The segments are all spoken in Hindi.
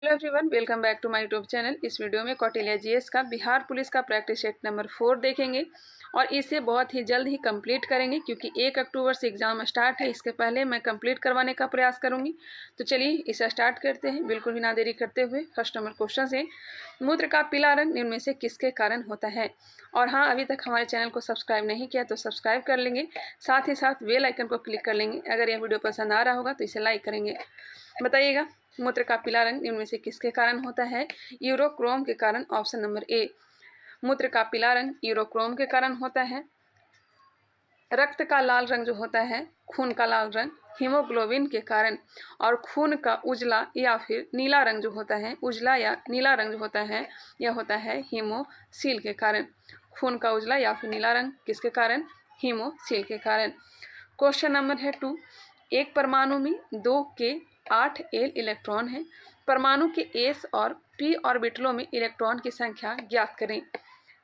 Hello everyone, welcome back to my YouTube channel. इस वीडियो में कौटिल्य जीएस का बिहार पुलिस का प्रैक्टिस सेट नंबर 4 देखेंगे और इसे बहुत ही जल्द ही कंप्लीट करेंगे क्योंकि 1 अक्टूबर से एग्जाम स्टार्ट है। इसके पहले मैं कंप्लीट करवाने का प्रयास करूंगी। तो चलिए इसे स्टार्ट करते हैं बिल्कुल भी ना देरी करते हुए। फर्स्ट नंबर क्वेश्चन है, मूत्र का पीला रंग निम्न में से किसके कारण होता है? और हाँ, अभी तक हमारे चैनल को सब्सक्राइब नहीं किया तो सब्सक्राइब कर लेंगे, साथ ही साथ बेल आइकन को क्लिक कर लेंगे। अगर यह वीडियो पसंद आ रहा होगा तो इसे लाइक करेंगे। बताइएगा, मूत्र का पीला रंग इनमें से किसके कारण होता है? यूरोक्रोम के कारण, ऑप्शन नंबर ए। मूत्र का पीला रंग यूरोक्रोम के कारण होता है। रक्त का लाल रंग जो होता है, खून का लाल रंग, हीमोग्लोबिन के कारण। और खून का उजला या फिर नीला रंग जो होता है, उजला या नीला रंग जो होता है, यह होता है हीमोसील के कारण। खून का उजला या फिर नीला रंग किसके कारण? हीमोसील के कारण। क्वेश्चन नंबर है 2, एक परमाणु में 2 के 8 एल इलेक्ट्रॉन है। परमाणु के एस और पी ऑर्बिटलों में इलेक्ट्रॉन की संख्या ज्ञात करें।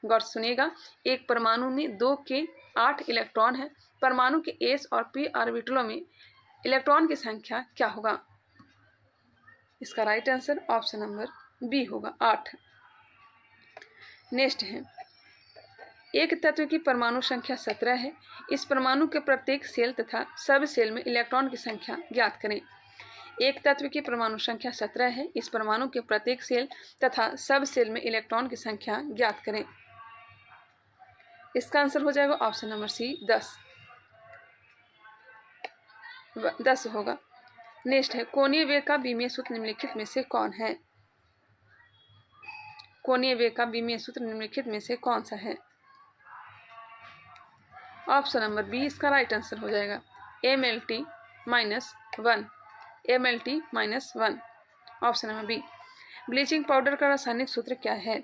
गौर सुनिएगा, एक परमाणु में 2 के 8 इलेक्ट्रॉन है। परमाणु के एस और पी ऑर्बिटलों में इलेक्ट्रॉन की संख्या क्या होगा? इसका right answer option number B होगा, 8। नेक्स्ट है, एक तत्व की परमाणु संख्या 17 है। इस परमाणु के प्रत्येक सेल तथा सब सेल में इलेक्ट्रॉन की संख्या ज्ञात करें। एक तत्व की परमाणु संख्या 17 है। इस परमाणु के प्रत्येक सेल तथा सब सेल में इलेक्ट्रॉन की संख्या ज्ञात करें। इसका आंसर हो जाएगा ऑप्शन नंबर सी, 10 होगा। नेक्स्ट है, कोणीय वेग का विमीय सूत्र निम्नलिखित में से कौन है? कोणीय वेग का विमीय सूत्र निम्नलिखित में से कौन सा है? ऑप्शन नंबर बी इसका राइट आंसर हो जाएगा, MLT -1। MLT -1, option number B. Bleaching powder का रासायनिक सूत्र क्या है?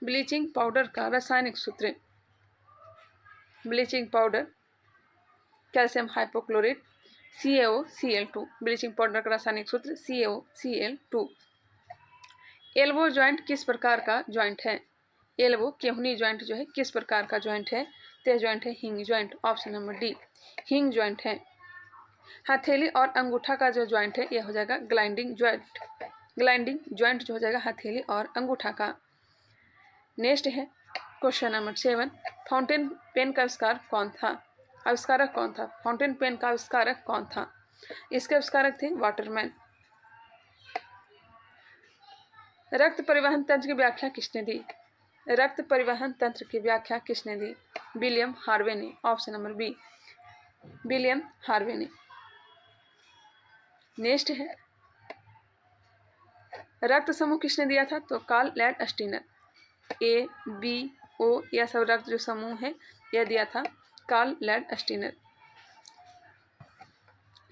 ब्लीचिंग पाउडर का रासायनिक सूत्र, bleaching powder, calcium हाइपोक्लोरेट, CaOCl2। Bleaching powder का रासायनिक सूत्र CaOCl2। एल्बो ज्वाइंट किस प्रकार का ज्वाइंट है? एल्बो केहूनी ज्वाइंट जो है किस प्रकार का ज्वाइंट है? तो ज्वाइंट है हिंग ज्वाइंट, ऑप्शन नंबर डी, हिंग ज्वाइंट है। हथेली और अंगूठा का जो ज्वाइंट है यह हो जाएगा ग्लाइंडिंग ज्वाइंट। ग्लाइंडिंग ज्वाइंट जो हो जाएगा हथेली और अंगूठा का। नेक्स्ट है क्वेश्चन नंबर 7, फाउंटेन पेन का आविष्कारक कौन था? फाउंटेन पेन का आविष्कारक कौन था? इसके आविष्कारक थे वाटरमैन। रक्त परिवहन तंत्र की व्याख्या किसने दी? रक्त परिवहन तंत्र की व्याख्या किसने दी? विलियम हार्वे ने, option number B, William Harvey ने। नेक्स्ट है, रक्त समूह किसने दिया था? तो Karl Landsteiner. A, B, O यह सब रक्त जो समूह है यह दिया था कार्ल लैंडस्टीनर।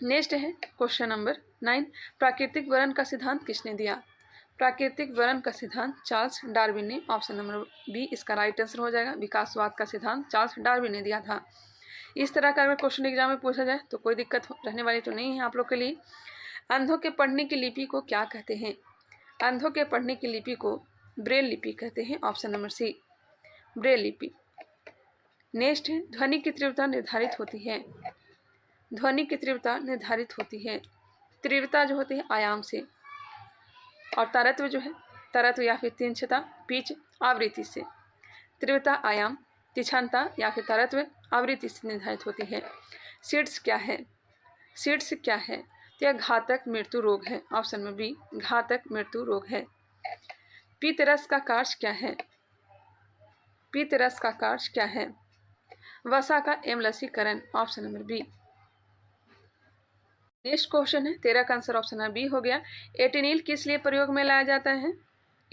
नेक्स्ट है क्वेश्चन नंबर 9, प्राकृतिक वर्णन का सिद्धांत किसने दिया? प्राकृतिक वर्णन का सिद्धांत चार्ल्स डार्विन ने, ऑप्शन नंबर बी इसका राइट आंसर हो जाएगा। विकासवाद का सिद्धांत चार्ल्स डार्विन ने दिया था। इस तरह का अगर क्वेश्चन एग्जाम में पूछा जाए तो कोई दिक्कत रहने वाली तो नहीं है आप लोग के लिए। अंधों के पढ़ने की लिपि को क्या कहते हैं? अंधों के पढ़ने की लिपि को ब्रेल लिपि कहते हैं, ऑप्शन नंबर सी, ब्रेल लिपि। नेक्स्ट है, ध्वनि की तीव्रता निर्धारित होती है। ध्वनि की तीव्रता निर्धारित होती है, तीव्रता जो होती है आयाम से, और तरत्व जो है, तरत्व या फिर तीक्ष्णता, पिच, आवृत्ति से। तीव्रता आयाम, तीक्ष्णता या फिर तरत्व, आवृत्ति से निर्धारित होती है। सीड्स क्या है? सीड्स क्या है? तो यह घातक मृत्यु रोग है, ऑप्शन में बी, घातक मृत्यु रोग है। पीतरस का कार्य क्या है? पीतरस का कार्य क्या है? वसा का एम्लसीकरण, option number B. Next question है, 13 का आंसर ऑप्शन नंबर बी हो गया। एटिनिल किस लिए प्रयोग में लाया जाता है?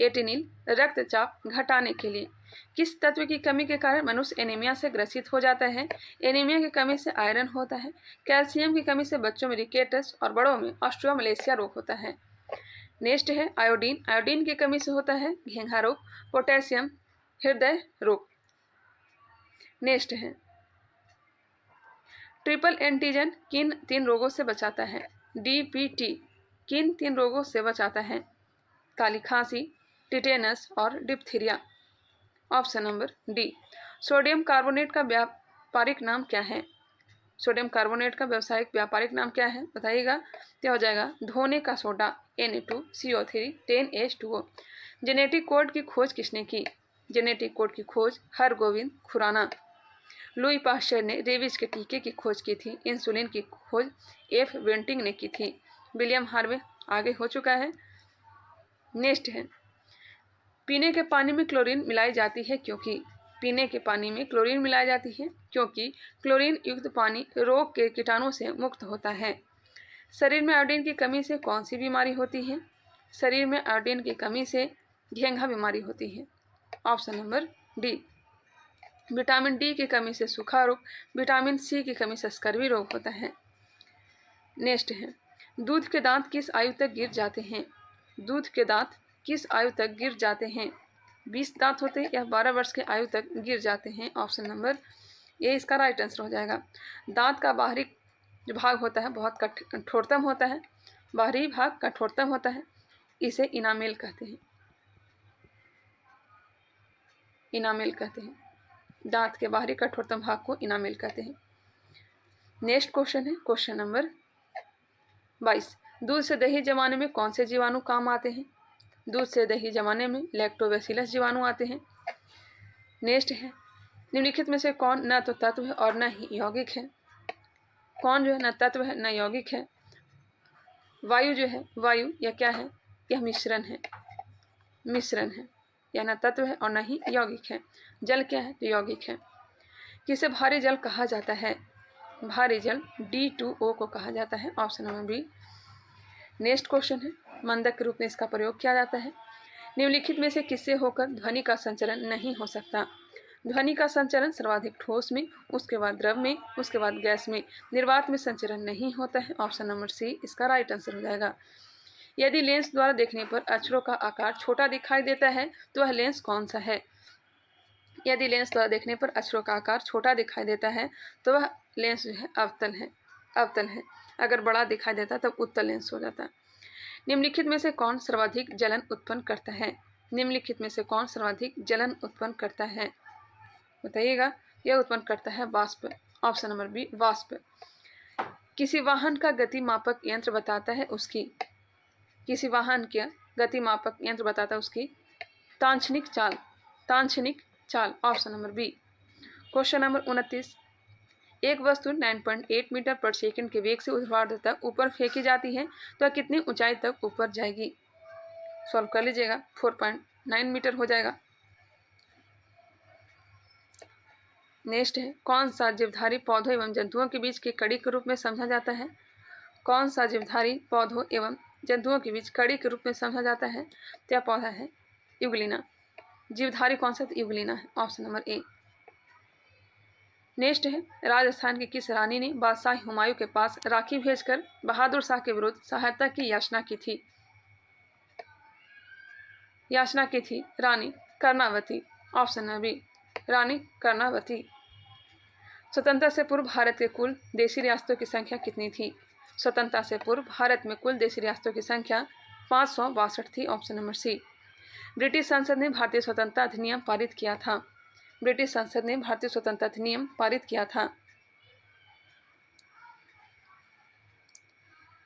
एटिनिल रक्तचाप घटाने के लिए। किस तत्व की कमी के कारण मनुष्य एनीमिया से ग्रसित हो जाता है? एनीमिया की कमी से आयरन होता है। कैल्शियम की कमी से बच्चों में रिकेटस और बड़ों में ऑस्टियोमलेशिया रोग होता है। नेक्स्ट है आयोडीन, आयोडीन की कमी से होता है घेंघा रोग। पोटेशियम हृदय रोग। नेक्स्ट है, ट्रिपल एंटीजन किन 3 रोगों से बचाता है? DPT किन 3 रोगों से बचाता है? काली खांसी, टिटेनस और diphtheria, option number D. Sodium carbonate का व्यापारिक नाम क्या है? सोडियम कार्बोनेट का व्यावसायिक व्यापारिक नाम क्या है बताइएगा? क्या हो जाएगा? धोने का soda, Na2CO3 10H2O। Genetic code की खोज किसने की? जेनेटिक कोड की खोज हरगोविंद खुराना। लुई पाश्चर ने रेबीज के टीके की खोज की थी। इंसुलिन की खोज एफ वेंटिंग ने की थी। विलियम हार्वे आगे हो चुका है। नेक्स्ट है, पीने के पानी में क्लोरीन मिलाई जाती है क्योंकि? पीने के पानी में क्लोरीन मिलाई जाती है क्योंकि क्लोरीन युक्त पानी रोग के कीटाणु से मुक्त होता है। शरीर में आयोडीन की कमी से कौन सी बीमारी होती है? शरीर में आयोडीन की कमी से घेंघा बीमारी होती है। Option number D. Vitamin D की कमी से सूखा रोग, विटामिन सी की कमी से स्कर्वी रोग होता है। नेक्स्ट है, दूध के दांत किस आयु तक गिर जाते हैं? दूध के दांत किस आयु तक गिर जाते हैं? 20 दांत होते हैं या 12 वर्ष के आयु तक गिर जाते हैं। ऑप्शन नंबर ए इसका राइट आंसर हो जाएगा। दांत का बाहरी जो भाग होता है बहुत कठोरतम होता है, बाहरी भाग कठोरतम होता है, इसे इनामेल कहते हैं। इनामेल कहते हैं, दांत के बाहरी कठोरतम भाग को इनामेल कहते हैं। नेक्स्ट क्वेश्चन है क्वेश्चन नंबर 22। दूध से दही जमाने में कौन से जीवाणु काम आते हैं? दूध से दही जमाने में लैक्टोबैसिलस जीवाणु आते हैं। नेक्स्ट है, निम्नलिखित में से कौन न तो तत्व है और न ही यौगिक है? कौन जो है न तत्व है न यौगिक है? वायु जो है, वायु या क्या है? यह मिश्रण है, मिश्रण है, यह न तत्व है और न ही यौगिक है। जल क्या है? यौगिक है। किसे भारी जल कहा जाता है? भारी जल D2O को कहा जाता है। Option number B. Next question है, मंदक के रूप में इसका प्रयोग किया जाता है। निम्नलिखित में से किससे होकर ध्वनि का संचरण नहीं हो सकता? ध्वनि का संचरण सर्वाधिक ठोस में, उसके बाद द्रव में, उसके बाद गैस में, निर्वात में संचरण नहीं होता है। ऑप्शन नंबर सी इसका राइट आंसर हो जाएगा। यदि लेंस द्वारा देखने पर अक्षरों का आकार छोटा दिखाई देता है तो वह लेंस कौन सा है? यदि लेंस द्वारा देखने पर अक्षरों का आकार छोटा दिखाई देता है तो वह लेंस जो है अवतल है, अवतल है। अगर बड़ा दिखाई देता तब उत्तल लेंस हो जाता। निम्नलिखित में से कौन सर्वाधिक जलन उत्पन्न करता है? निम्नलिखित में से कौन सर्वाधिक जलन उत्पन्न करता है? बताइएगा। यह उत्पन्न करता है वाष्प। ऑप्शन नंबर बी वाष्प। किसी वाहन का गति मापक यंत्र बताता है उसकी, किसी वाहन का गति मापक यंत्र बताता है उसकी तांत्रिक चाल, तांत्रिक चाल। Option number B. Question number 29। एक वस्तु 9.8 मीटर पर सेकंड के वेग से ऊर्ध्वाधर तक ऊपर फेंकी जाती है तो वह कितनी ऊंचाई तक ऊपर जाएगी? सॉल्व कर लीजिएगा। 4.9 मीटर हो जाएगा। नेक्स्ट है, कौन सा जीवधारी पौधों एवं जंतुओं के बीच की कड़ी के रूप में समझा जाता है? कौन सा जीवधारी पौधों एवं जंतुओं के बीच कड़ी के रूप में समझा जाता है? तो यह पौधा है यूग्लिना। जीवधारी कौन सा? यूग्लिना है। ऑप्शन नंबर ए। नेक्स्ट है, राजस्थान की किस रानी ने बादशाह हुमायूं के पास राखी भेजकर बहादुर शाह के विरुद्ध सहायता की याचना की थी? याचना की थी रानी कर्णावती। ऑप्शन नंबर बी रानी कर्णावती। स्वतंत्रता से पूर्व भारत के कुल देशी रियासतों की संख्या कितनी थी? स्वतंत्रता से पूर्व भारत में कुल देशी रियासतों की संख्या 562 थी। ऑप्शन नंबर सी। ब्रिटिश संसद ने भारतीय स्वतंत्रता अधिनियम पारित किया था। ब्रिटिश संसद ने भारतीय स्वतंत्रता अधिनियम पारित किया था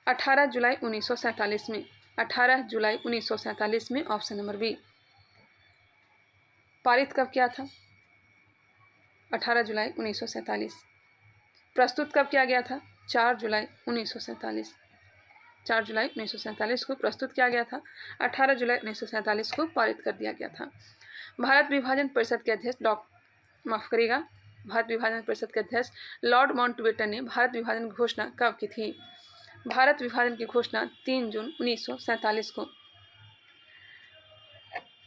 18 जुलाई 1947 में। 18 जुलाई 1947 में। Option number B. पारित कब किया था? 18 जुलाई 1947। प्रस्तुत कब किया गया था? 4 जुलाई 1947। 4 जुलाई 1947 को प्रस्तुत किया गया था। 18 जुलाई 1947 को पारित कर दिया गया था। भारत विभाजन परिषद के अध्यक्ष भारत विभाजन परिषद के अध्यक्ष लॉर्ड माउंटबेटन ने भारत विभाजन की घोषणा कब की थी? भारत विभाजन की घोषणा 3 जून 1947 को।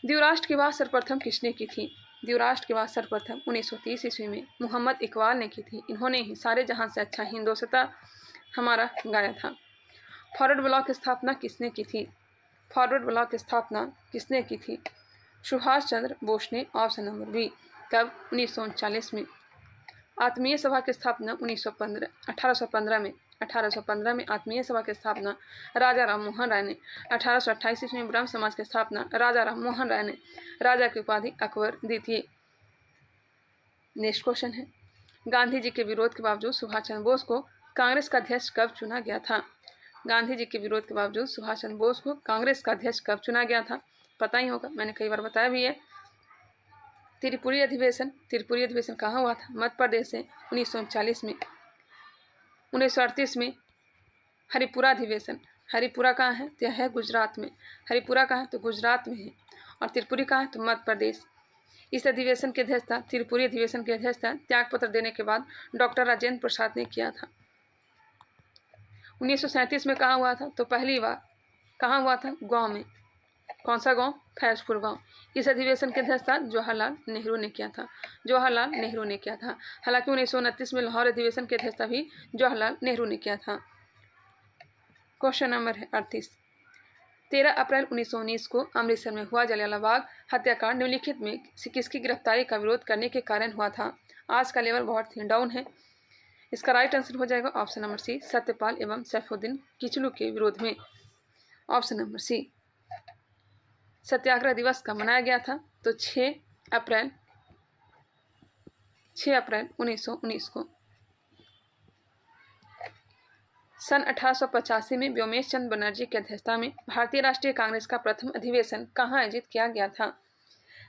द्विराष्ट्र की बात सर्वप्रथम किसने की थी? द्विराष्ट्र की बात सर्वप्रथम 1930 ईस्वी में मोहम्मद इकबाल ने की थी। इन्होंने ही सारे जहां से अच्छा हिंदोस्तां हमारा गाया था। फॉरवर्ड ब्लॉक की स्थापना किसने की थी? फॉरवर्ड ब्लॉक की स्थापना किसने की थी? सुभाष चंद्र बोस ने। Option number B. कब? 1939 में। आत्मीय सभा की स्थापना 1815 में। 1815 में आत्मीय सभा की स्थापना राजा राम मोहन राय ने। 1828 ईस्वी में ब्रह्म समाज की स्थापना राजा राम मोहन राय ने। राजा की उपाधि अकबर दी थी। नेक्स्ट क्वेश्चन है, गांधी जी के विरोध के बावजूद सुभाष चंद्र बोस को कांग्रेस का अध्यक्ष कब चुना गया था? गांधी जी के विरोध के बावजूद सुभाष चंद्र बोस को कांग्रेस का अध्यक्ष कब चुना गया था? पता ही होगा, मैंने कई बार बताया भी है। त्रिपुरी अधिवेशन कहाँ हुआ था? मध्य प्रदेश से 1939 में। 1938 में हरिपुरा अधिवेशन, हरिपुरा कहाँ है? तो यह है गुजरात में। हरिपुरा कहाँ है? तो गुजरात में है। और त्रिपुरी कहाँ है? तो मध्य प्रदेश। इस अधिवेशन की अध्यक्षता, त्रिपुरी अधिवेशन की अध्यक्षता त्यागपत्र देने के बाद डॉक्टर राजेंद्र प्रसाद ने किया था। 1937 में कहाँ हुआ था? तो पहली बार कहाँ हुआ था? गाँव में। कौन सा गांव? फैजपुर गांव। इस अधिवेशन की अध्यक्षता जवाहरलाल नेहरू ने किया था। हालांकि 1929 में लाहौर अधिवेशन की अध्यक्षता भी जवाहरलाल नेहरू ने किया था। क्वेश्चन नंबर है 38। 13 अप्रैल 1919 को अमृतसर में हुआ जलियांवाला बाग हत्याकांड निम्नलिखित में से किसकी गिरफ्तारी का विरोध करने के कारण हुआ था? आज का लेवल बहुत ही डाउन है। इसका राइट आंसर हो जाएगा ऑप्शन नंबर सी, सत्यपाल एवं सैफुद्दीन किचलू के विरोध में। ऑप्शन नंबर सी। सत्याग्रह दिवस कब मनाया गया था? तो 6 अप्रैल 1919 को। सन 1885 में व्योमेश चंद्र बनर्जी की अध्यक्षता में भारतीय राष्ट्रीय कांग्रेस का प्रथम अधिवेशन कहाँ आयोजित किया गया था?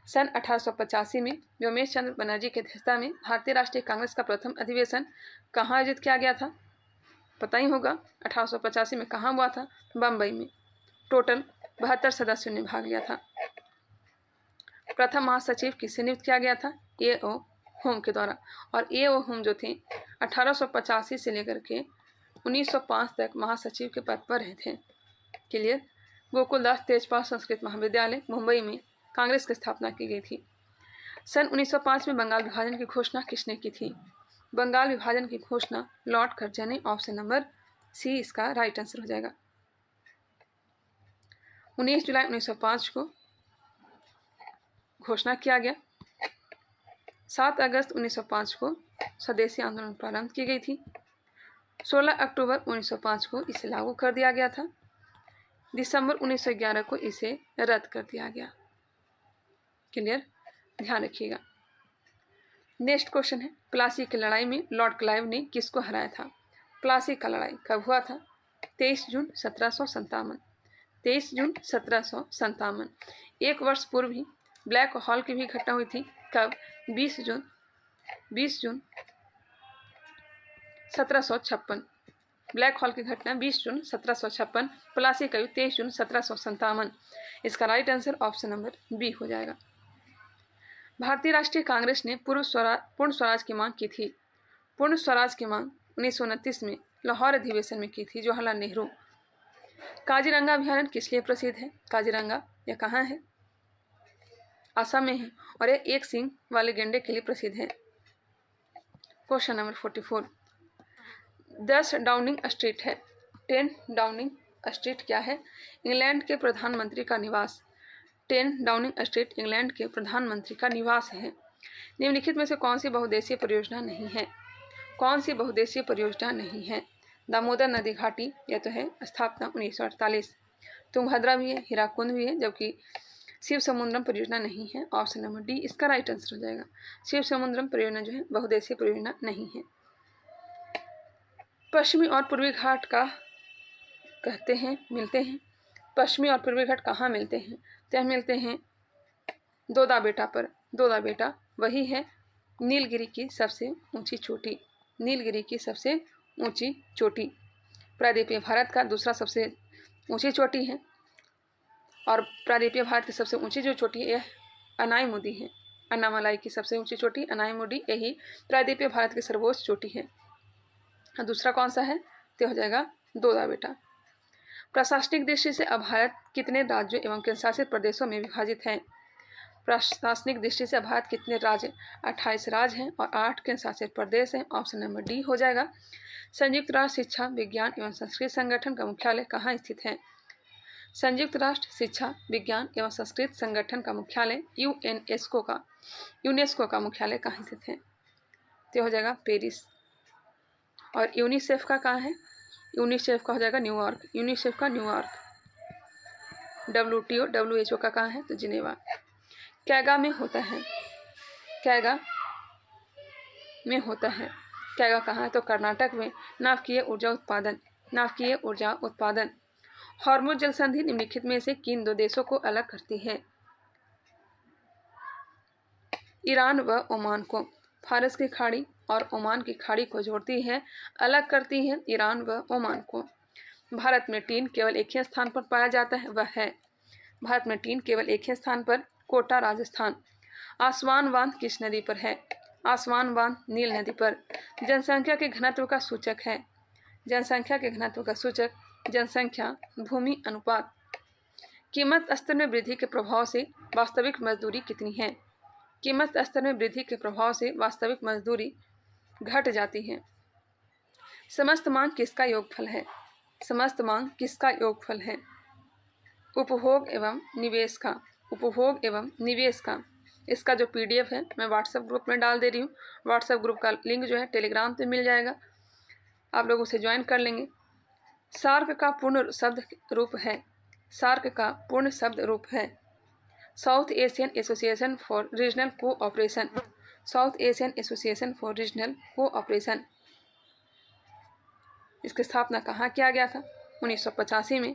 सन 1885 में व्योमेश चंद्र बनर्जी की अध्यक्षता में भारतीय राष्ट्रीय कांग्रेस का प्रथम अधिवेशन कहाँ आयोजित किया गया था? पता ही होगा। 1885 में कहाँ हुआ था? बम्बई में। टोटल 72 सदस्यों ने भाग लिया था। प्रथम महासचिव किसे नियुक्त किया गया था? ए.ओ. होम के द्वारा। और ए.ओ. होम जो थे 1885 से लेकर के 1905 तक महासचिव के पद पर रहे थे। क्लियर। गोकुलदास तेजपाल संस्कृत महाविद्यालय मुंबई में कांग्रेस की स्थापना की गई थी। सन 1905 में बंगाल विभाजन की घोषणा किसने की थी? बंगाल विभाजन की घोषणा लॉर्ड कर्जन ने। ऑप्शन नंबर सी इसका राइट आंसर हो जाएगा। 19 जुलाई 1905 को घोषणा किया गया। 7 अगस्त 1905 को स्वदेशी आंदोलन प्रारंभ की गई थी। 16 अक्टूबर 1905 को इसे लागू कर दिया गया था। दिसंबर 1911 को इसे रद्द कर दिया गया। क्लियर, ध्यान रखिएगा। नेक्स्ट क्वेश्चन है, प्लासी की लड़ाई में लॉर्ड क्लाइव ने किसको हराया था? प्लासी का लड़ाई कब हुआ था? 23 जून 1757। 23 जून 1757। एक वर्ष पूर्व ही ब्लैक हॉल की भी घटना हुई थी। कब? 20 जून 1756। ब्लैक हॉल की घटना 20 जून 1756। प्लासी का युद्ध 23 जून 1757। इसका right answer option number B हो जाएगा। भारतीय राष्ट्रीय कांग्रेस ने पूर्ण स्वराज की मांग की थी। पूर्ण स्वराज की मांग 1929 में लाहौर अधिवेशन में की थी जवाहरलाल नेहरू। काजीरंगा अभयारण्य किस लिए प्रसिद्ध है? काजीरंगा यह कहाँ है? असम में है। और यह एक सींग वाले गेंडे के लिए प्रसिद्ध है। Question number 44। 10 डाउनिंग स्ट्रीट है। 10 डाउनिंग स्ट्रीट क्या है? इंग्लैंड के प्रधानमंत्री का निवास। 10 डाउनिंग स्ट्रीट इंग्लैंड के प्रधानमंत्री का निवास है। निम्नलिखित में से कौन सी बहुउद्देशीय परियोजना नहीं है? कौन सी बहुउद्देशीय परियोजना नहीं है? दामोदर नदी घाटी, यह तो है स्थापना 1948। तुंगभद्रा भी है, हीराकुंड भी है, जबकि शिव समुद्रम परियोजना नहीं है। ऑप्शन नंबर डी इसका राइट आंसर हो जाएगा। शिव समुद्रम परियोजना जो है बहुउद्देशीय परियोजना नहीं है। पश्चिमी और पूर्वी घाट का कहते हैं मिलते हैं। पश्चिमी और पूर्वी घाट कहाँ मिलते हैं? तो मिलते हैं दोदा बेटा पर। दोदा बेटा वही है नीलगिरी की सबसे ऊंची चोटी। नीलगिरी की सबसे ऊंची चोटी प्रायद्वीपीय भारत का दूसरा सबसे ऊंची चोटी है। और प्रायद्वीपीय भारत की सबसे ऊंची जो चोटी है यह अनाईमुदी है। अन्नामलाई की सबसे ऊंची चोटी अनाईमुडी, यही प्रायद्वीपीय भारत की सर्वोच्च चोटी है। दूसरा कौन सा है? तो हो जाएगा दोदा बेटा। प्रशासनिक दृष्टि से अब भारत कितने राज्यों एवं केंद्रशासित प्रदेशों में विभाजित है? प्रशासनिक दृष्टि से भारत कितने राज्य? 28 राज्य हैं और 8 केंद्रशासित प्रदेश हैं। ऑप्शन नंबर डी हो जाएगा। संयुक्त राष्ट्र शिक्षा विज्ञान एवं संस्कृत संगठन का मुख्यालय कहाँ स्थित है? संयुक्त राष्ट्र शिक्षा विज्ञान एवं संस्कृत संगठन का मुख्यालय यूनेस्को का मुख्यालय कहाँ स्थित है? तो हो जाएगा पेरिस। और यूनिसेफ का कहाँ है? यूनिसेफ का हो जाएगा न्यूयॉर्क। यूनिसेफ का न्यूयॉर्क। WTO WHO का कहाँ है? तो जिनेवा। कैगा में होता है। कैगा में होता है। कैगा कहाँ है? तो कर्नाटक में। नाभिकीय ऊर्जा उत्पादन नाभिकीय ऊर्जा उत्पादन। हॉर्मुज जल संधि निम्नलिखित में से किन दो देशों को अलग करती है? ईरान व ओमान को। फारस की खाड़ी और ओमान की खाड़ी को जोड़ती है, अलग करती है ईरान व ओमान को। भारत में टीन केवल एक ही स्थान पर पाया जाता है, वह है। भारत में टीन केवल एक ही स्थान पर, कोटा राजस्थान। आसवान बांध किस नदी पर है? आसवान बांध नील नदी पर। जनसंख्या के घनत्व का सूचक है। जनसंख्या के घनत्व का सूचक जनसंख्या भूमि अनुपात। कीमत स्तर में वृद्धि के प्रभाव से वास्तविक मजदूरी कितनी है? कीमत स्तर में वृद्धि के प्रभाव से वास्तविक मजदूरी घट जाती है। समस्त मांग किसका योगफल है? समस्त मांग किसका योगफल है? उपभोग एवं निवेश का। उपभोग एवं निवेश का। इसका जो PDF है मैं व्हाट्सएप ग्रुप में डाल दे रही हूँ। व्हाट्सएप ग्रुप का लिंक जो है टेलीग्राम पे मिल जाएगा, आप लोग उसे ज्वाइन कर लेंगे। सार्क का पूर्ण शब्द रूप है। सार्क का पूर्ण शब्द रूप है south Asian association for regional cooperation. South Asian association for regional cooperation. इसकी स्थापना कहाँ किया गया था? 1985 में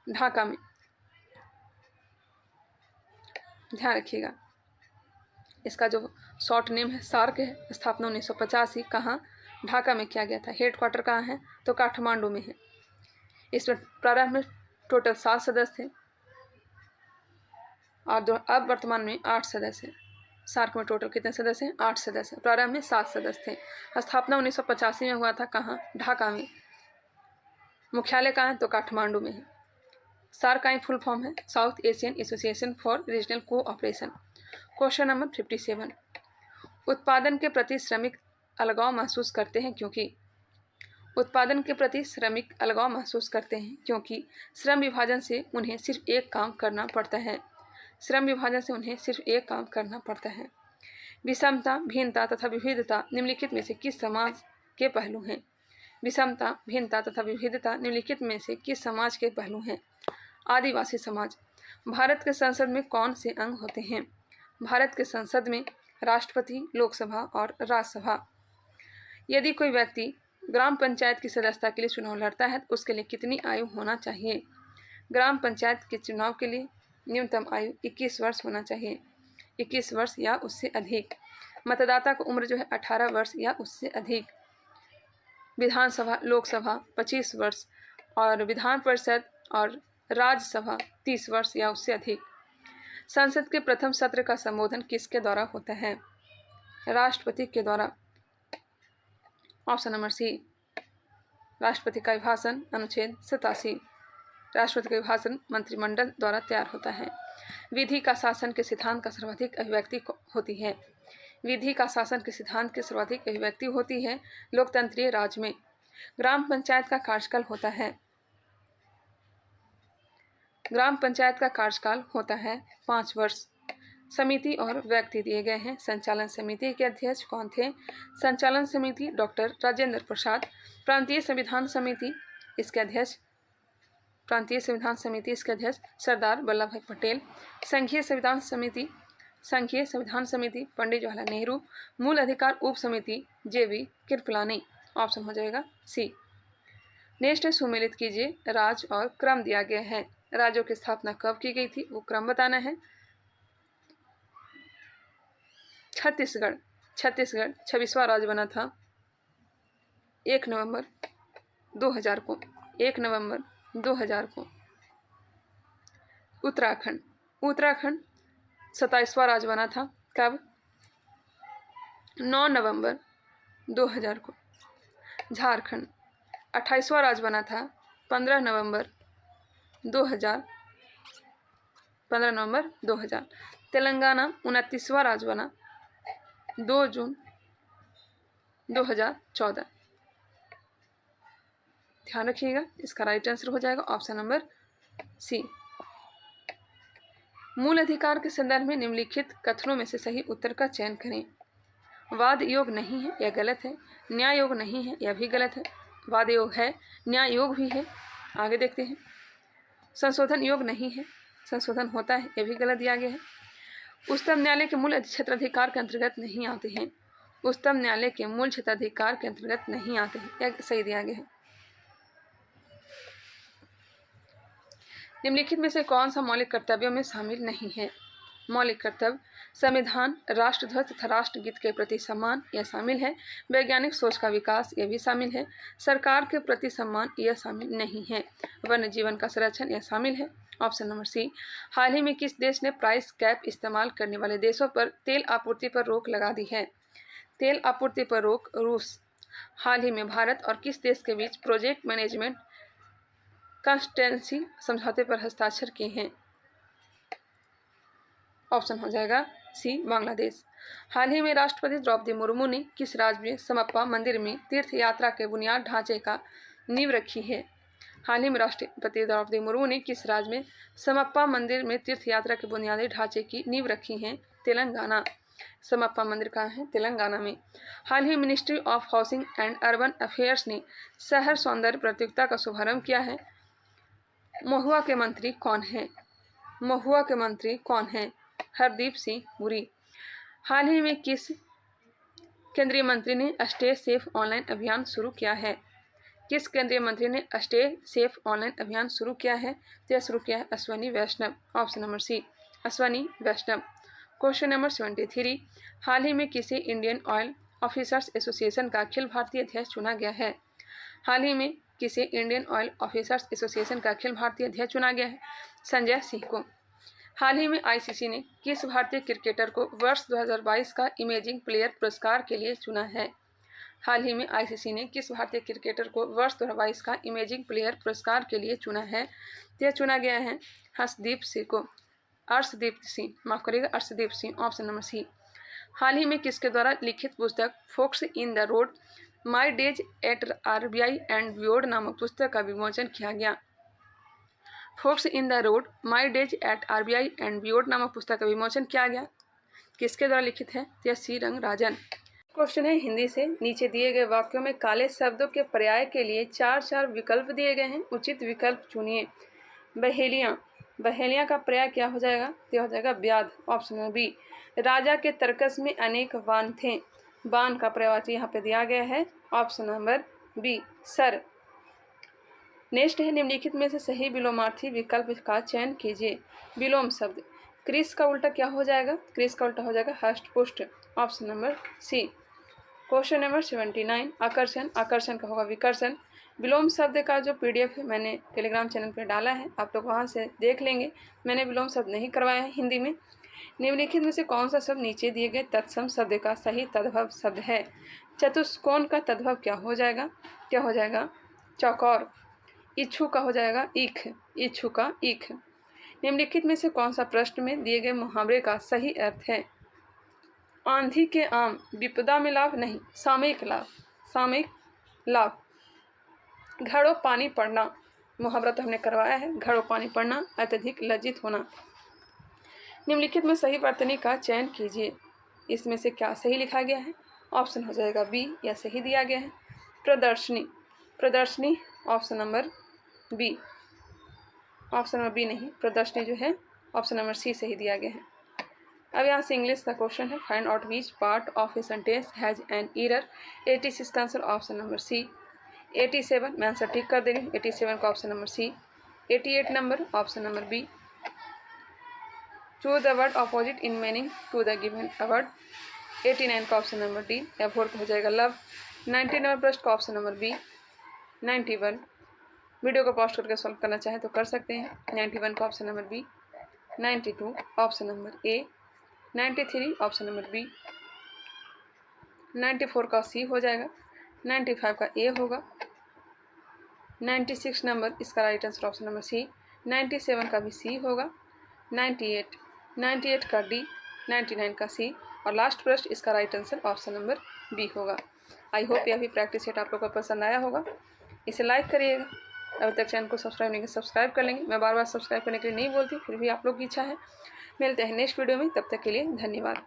ढाका में। ध्यान रखिएगा, इसका जो शॉर्ट नेम है सार्क है। स्थापना 1985 कहाँ? ढाका में किया गया था। हेडक्वार्टर कहाँ है? तो काठमांडू में है। इसमें प्रारंभ में टोटल 7 सदस्य थे और अब वर्तमान में 8 सदस्य हैं। सार्क में टोटल कितने सदस्य हैं? 8 सदस्य। प्रारंभ में 7 सदस्य थे। स्थापना 1985 में हुआ था। कहाँ? ढाका में। मुख्यालय कहाँ है? तो काठमांडू में है। सार्क का फुल फॉर्म है south Asian association for regional cooperation. Question number 57। उत्पादन के प्रति श्रमिक अलगाव महसूस करते हैं क्योंकि। उत्पादन के प्रति श्रमिक अलगाव महसूस करते हैं क्योंकि श्रम विभाजन से उन्हें सिर्फ एक काम करना पड़ता है। श्रम विभाजन से उन्हें सिर्फ एक काम करना पड़ता है। विषमता, भिन्नता तथा विविधता निम्नलिखित में से किस समाज के पहलू हैं? विषमता, भिन्नता तथा विविधता निम्नलिखित में से किस समाज के पहलू हैं? आदिवासी समाज। भारत के संसद में कौन से अंग होते हैं? भारत के संसद में राष्ट्रपति, लोकसभा और राज्यसभा। यदि कोई व्यक्ति ग्राम पंचायत की सदस्यता के लिए चुनाव लड़ता है तो उसके लिए कितनी आयु होना चाहिए? ग्राम पंचायत के चुनाव के लिए न्यूनतम आयु 21 वर्ष होना चाहिए। 21 वर्ष या उससे अधिक। मतदाता की उम्र जो है 18 वर्ष या उससे अधिक। विधानसभा, लोकसभा 25 वर्ष और विधान परिषद और राज्यसभा 30 वर्ष या उससे अधिक। संसद के प्रथम सत्र का संबोधन किसके द्वारा होता है? राष्ट्रपति के द्वारा। Option number C. राष्ट्रपति का अभिभाषण अनुच्छेद 87। राष्ट्रपति का अभिभाषण मंत्रिमंडल द्वारा तैयार होता है। विधि का शासन के सिद्धांत का सर्वाधिक अभिव्यक्ति होती है। विधि का शासन के सिद्धांत की सर्वाधिक अभिव्यक्ति होती है लोकतंत्रीय राज्य में। ग्राम पंचायत का कार्यकाल होता है। ग्राम पंचायत का कार्यकाल होता है 5 वर्ष। समिति और व्यक्ति दिए गए हैं। संचालन समिति के अध्यक्ष कौन थे? संचालन समिति डॉक्टर राजेंद्र प्रसाद। प्रांतीय संविधान समिति इसके अध्यक्ष सरदार वल्लभ भाई पटेल। संघीय संविधान समिति पंडित जवाहरलाल नेहरू। मूल अधिकार उप समिति JV कृपलानी। ऑप्शन हो जाएगा सी। नेक्स्ट सुमेलित कीजिए। राज्य और क्रम दिया गया है। राज्यों की स्थापना कब की गई थी वो क्रम बताना है। छत्तीसगढ़ 26वां राज्य बना था 1 नवंबर 2000 को। 1 नवंबर 2000 को। उत्तराखंड 27वां राज्य बना था कब? 9 नवंबर 2000 को। झारखंड 28वां राज्य बना था 15 नवंबर 2000। तेलंगाना 29वां राज्य बना 2 जून 2014। ध्यान रखिएगा, इसका राइट आंसर हो जाएगा ऑप्शन नंबर सी। मूल अधिकार के संदर्भ में निम्नलिखित कथनों में से सही उत्तर का चयन करें। वाद योग नहीं है, यह गलत है। न्याय योग नहीं है, यह भी गलत है। वाद योग है, न्याय योग भी है। आगे देखते हैं। संशोधन योग नहीं है, संशोधन होता है, यह भी गलत दिया गया है। उच्चतम न्यायालय के मूल क्षेत्राधिकार के अंतर्गत नहीं आते हैं। उच्चतम न्यायालय के मूल क्षेत्राधिकार के अंतर्गत नहीं आते हैं, यह सही दिया गया है। निम्नलिखित में से कौन सा मौलिक कर्तव्यों में शामिल नहीं है? मौलिक कर्तव्य संविधान, राष्ट्रध्वज तथा राष्ट्रगीत के प्रति सम्मान, यह शामिल है। वैज्ञानिक सोच का विकास, यह भी शामिल है। सरकार के प्रति सम्मान, यह शामिल नहीं है। वन्य जीवन का संरक्षण, यह शामिल है। Option number C. हाल ही में किस देश ने प्राइस कैप इस्तेमाल करने वाले देशों पर तेल आपूर्ति पर रोक लगा दी है? तेल आपूर्ति पर रोक रूस। हाल ही में भारत और किस देश के बीच प्रोजेक्ट मैनेजमेंट कंसल्टेंसी समझौते पर हस्ताक्षर किए हैं? ऑप्शन हो जाएगा सी, बांग्लादेश। हाल ही में राष्ट्रपति द्रौपदी मुर्मू ने किस राज्य में समप्पा मंदिर में तीर्थ यात्रा के बुनियाद ढांचे का नींव रखी है? हाल ही में राष्ट्रपति द्रौपदी मुर्मू ने किस राज्य में समप्पा मंदिर में तीर्थ यात्रा के बुनियादी ढांचे की नींव रखी है? तेलंगाना। समप्पा मंदिर कहाँ है? तेलंगाना में। हाल ही ministry of housing and urban affairs ने शहर सौंदर्य प्रतियोगिता का शुभारंभ किया है। महुआ के मंत्री कौन है? महुआ के मंत्री कौन है? हरदीप सिंह पुरी। हाल ही में किस केंद्रीय मंत्री ने स्टे सेफ ऑनलाइन अभियान शुरू किया है? किस केंद्रीय मंत्री ने स्टे सेफ ऑनलाइन अभियान शुरू किया है? तो यह शुरू किया है Ashwini Vaishnaw. Option number C, Ashwini Vaishnaw. Question number 73। हाल ही में किसी इंडियन ऑयल ऑफिसर्स एसोसिएशन का अखिल भारतीय अध्यक्ष चुना गया है? हाल ही में किसी इंडियन ऑयल ऑफिसर्स एसोसिएशन का अखिल भारतीय अध्यक्ष चुना गया है? संजय सिंह को। हाल ही में आईसीसी ने किस भारतीय क्रिकेटर को वर्ष 2022 का इमेजिंग प्लेयर पुरस्कार के लिए चुना है? हाल ही में आईसीसी ने किस भारतीय क्रिकेटर को वर्ष 2022 का इमेजिंग प्लेयर पुरस्कार के लिए चुना है? यह चुना गया है हर्षदीप सिंह को। अर्शदीप सिंह, माफ करिएगा, Arshdeep Singh. Option number C. हाल ही में किसके द्वारा लिखित पुस्तक forks in the road my days at RBI and beyond नामक पुस्तक का विमोचन किया गया? Forks in the road my days at RBI and beyond नामक पुस्तक का विमोचन किया गया? किसके द्वारा लिखित है? यह सी रंगराजन। क्वेश्चन है हिंदी से। नीचे दिए गए वाक्यों में काले शब्दों के पर्याय के लिए 4 विकल्प दिए गए हैं। उचित विकल्प चुनिए। बहेलियाँ, बहेलियाँ का पर्याय क्या हो जाएगा? यह हो जाएगा व्याध। Option number B. राजा के तर्कस में अनेक बाण थे। बाण का पर्यायवाची यहाँ पे दिया गया है। Option number B, sir. Next है निम्नलिखित में से सही विलोमार्थी विकल्प का चयन कीजिए। विलोम शब्द, क्रिस का उल्टा क्या हो जाएगा? क्रिस का उल्टा हो जाएगा हष्ट पुष्ट। Option number C. Question number 79। आकर्षण, आकर्षण का होगा विकर्षण। विलोम शब्द का जो पीडीएफ है मैंने टेलीग्राम चैनल पर डाला है, आप लोग वहाँ से देख लेंगे। मैंने विलोम शब्द नहीं करवाया है हिंदी में। निम्नलिखित में से कौन सा शब्द नीचे दिए गए तत्सम शब्द का सही तद्भव शब्द है? चतुष्कोण का तद्भव क्या हो जाएगा? क्या हो जाएगा? चौकोर। इच्छु का हो जाएगा ईख, इच्छु का ईख। निम्नलिखित में से कौन सा प्रश्न में दिए गए मुहावरे का सही अर्थ है? आंधी के आम, विपदा में लाभ नहीं, सामयिक लाभ, सामयिक लाभ। घड़ों पानी पड़ना, मुहावरा तो हमने करवाया है। घड़ों पानी पड़ना, अत्यधिक लज्जित होना। निम्नलिखित में सही वर्तनी का चयन कीजिए। इसमें से क्या सही लिखा गया है? ऑप्शन हो जाएगा बी, या सही दिया गया है। प्रदर्शनी, प्रदर्शनी। Option number B, option number B नहीं, प्रदर्शनी जो है ऑप्शन नंबर सी सही दिया गया है। अब यहाँ से इंग्लिश का क्वेश्चन है। Find out which part of a sentence has an error. 86 का आंसर ऑप्शन नंबर सी। 87 मैं आंसर ठीक कर दे रही हूँ। 87 का option number C. 88 number option number B. Choose the word opposite in meaning to the given word. 89 का ऑप्शन नंबर डी। एफोर का हो जाएगा लव। 90 नंबर प्रश्न का ऑप्शन नंबर बी। 91 वीडियो को पॉज करके सॉल्व करना चाहें तो कर सकते हैं। 91 का option number B. 92 option number A. 93 option number B. 94 का सी हो जाएगा। 95 का ए होगा। 96 नंबर इसका right answer option number C. 97 का भी सी होगा। 98 का डी। 99 का सी और लास्ट प्रश्न इसका right answer option number B होगा। आई होप यह भी प्रैक्टिस सेट आप लोगों को पसंद आया होगा। इसे लाइक करिएगा। अभी तक चैनल को सब्सक्राइब नहीं किया सब्सक्राइब कर लेंगे। मैं बार बार सब्सक्राइब करने के लिए नहीं बोलती, फिर भी आप लोग की इच्छा है। मिलते हैं नेक्स्ट वीडियो में, तब तक के लिए धन्यवाद।